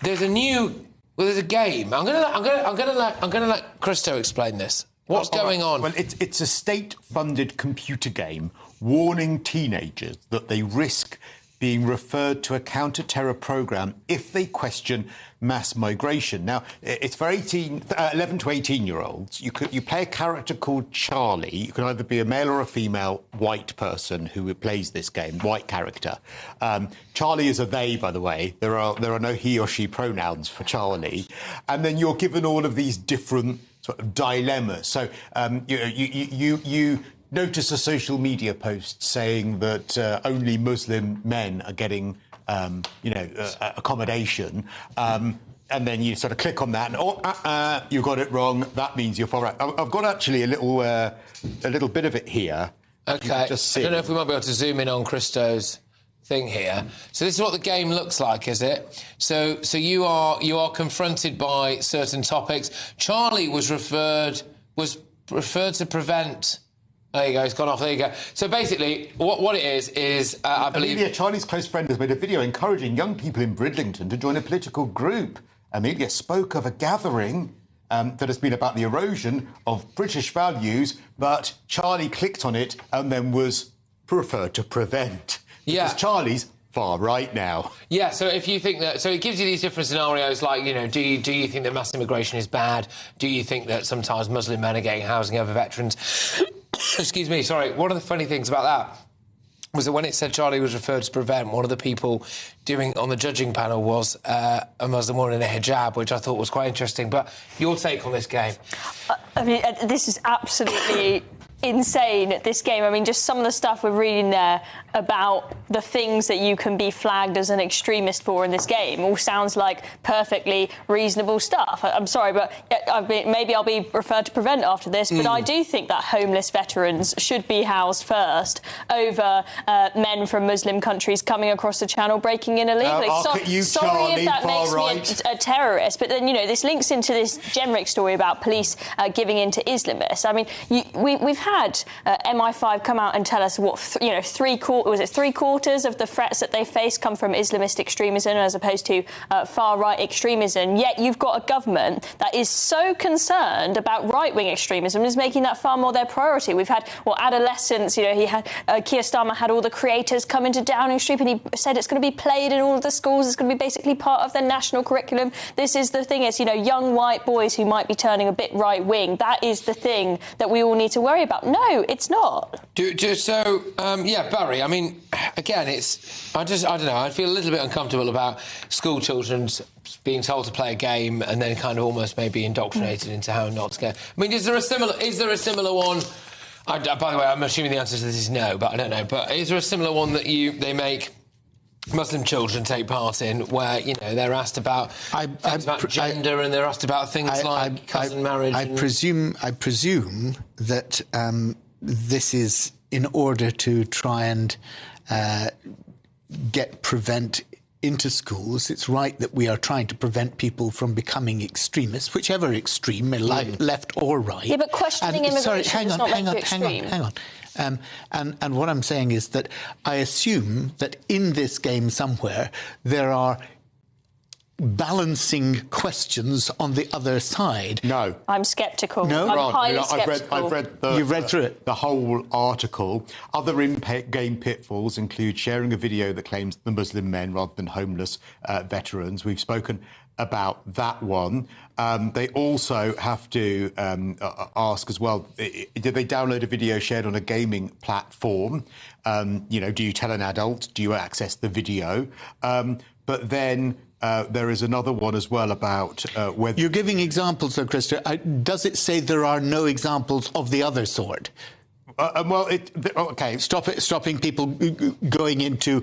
there's a game. I'm gonna let Christo explain this. What's going on? Well, it's a state-funded computer game warning teenagers that they risk being referred to a counter-terror programme if they question mass migration. Now, it's for 11 to 18-year-olds. You play a character called Charlie. You can either be a male or a female white person who plays this game, white character. Charlie is a they, by the way. There are no he or she pronouns for Charlie. And then you're given all of these different sort of dilemmas. So you notice a social media post saying that only Muslim men are getting, accommodation. And then you sort of click on that, and you got it wrong. That means you're far right. I've got actually a little bit of it here. OK. I don't know if we might be able to zoom in on Christo's thing here. So this is what the game looks like, is it? So you are confronted by certain topics. Charlie was referred to prevent. There you go, it's gone off, there you go. So basically, what it is I believe... Amelia, Charlie's close friend, has made a video encouraging young people in Bridlington to join a political group. Amelia spoke of a gathering that has been about the erosion of British values, but Charlie clicked on it and then was referred to prevent. Yeah. Because Charlie's far right now. Yeah, so if you think that... So it gives you these different scenarios, like, do you think that mass immigration is bad? Do you think that sometimes Muslim men are getting housing over veterans? Excuse me, sorry. One of the funny things about that was that when it said Charlie was referred to prevent, one of the people doing on the judging panel was a Muslim woman in a hijab, which I thought was quite interesting. But your take on this game? I mean, this is absolutely insane, this game. I mean, just some of the stuff we're reading there about the things that you can be flagged as an extremist for in this game all sounds like perfectly reasonable stuff. I'm sorry, but maybe I'll be referred to prevent after this, but I do think that homeless veterans should be housed first over men from Muslim countries coming across the channel breaking in illegally. Sorry if that makes me a terrorist, but then, this links into this generic story about police giving in to Islamists. I mean, we've had MI5 come out and tell us what, three-quarters of the threats that they face come from Islamist extremism as opposed to far-right extremism. Yet you've got a government that is so concerned about right-wing extremism and is making that far more their priority. We've had, adolescents, he had, Keir Starmer had all the creators come into Downing Street and he said it's going to be played in all of the schools, it's going to be basically part of their national curriculum. This is the thing, is, young white boys who might be turning a bit right-wing. That is the thing that we all need to worry about. No, it's not. Barry, I mean, again, I don't know, I feel a little bit uncomfortable about school children being told to play a game and then kind of almost maybe indoctrinated into how not to get... I mean, is there a similar one... by the way, I'm assuming the answer to this is no, but I don't know. But is there a similar one that they make Muslim children take part in, where they're asked about gender and they're asked about things like cousin marriage? I presume that this is in order to try and prevent into schools. It's right that we are trying to prevent people from becoming extremists, whichever extreme, left or right. Yeah, but questioning immigration does not make you extreme. Hang on. And what I'm saying is that I assume that in this game somewhere there are balancing questions on the other side. No. I'm sceptical. No? I'm highly sceptical. I've read You've read through it? The whole article. Other in-game pitfalls include sharing a video that claims the Muslim men rather than homeless veterans. We've spoken about that one. They also have to ask as well, did they download a video shared on a gaming platform? Do you tell an adult? Do you access the video? But then... there is another one as well about whether... You're giving examples, though, Krista. Does it say there are no examples of the other sort? OK. Stopping people going into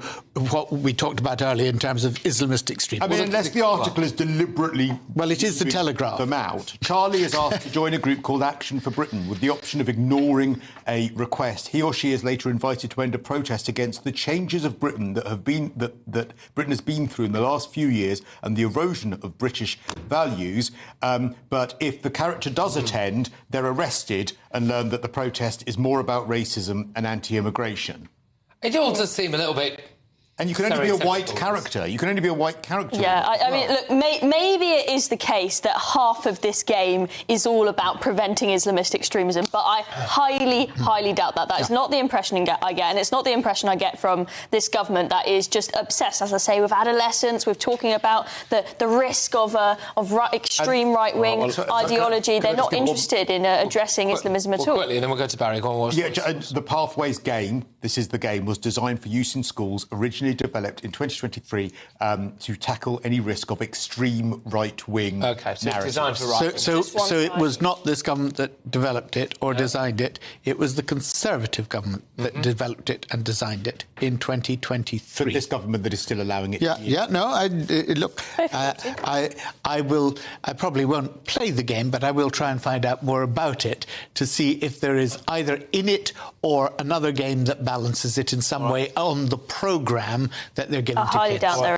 what we talked about earlier in terms of Islamist extremism. I mean, unless the article is deliberately... Well, it is the Telegraph. ...them out. Charlie is asked to join a group called Action for Britain with the option of ignoring a request. He or she is later invited to end a protest against the changes of Britain that Britain has been through in the last few years and the erosion of British values. But if the character does attend, they're arrested and learn that the protest is more about racism and anti-immigration. It all does seem a little bit And you can only be a white character. You can only be a white character. Yeah, I mean, look, maybe it is the case that half of this game is all about preventing Islamist extremism, but I highly doubt that. That is not the impression I get, and it's not the impression I get from this government that is just obsessed, as I say, with adolescence, with talking about the risk of extreme right-wing ideology. They're not interested in addressing Islamism at all. Quickly, and then we'll go to Barry. Go on, the Pathways game, this is the game, was designed for use in schools, originally developed in 2023 to tackle any risk of extreme right-wing narratives. Designed for right-wing. So it was not this government that developed it or designed it. It was the Conservative government that developed it and designed it in 2023. For this government that is still allowing it. Look, I probably won't play the game, but I will try and find out more about it to see if there is either in it or another game that balances it in some way on the programme that they're giving to kids. I highly doubt there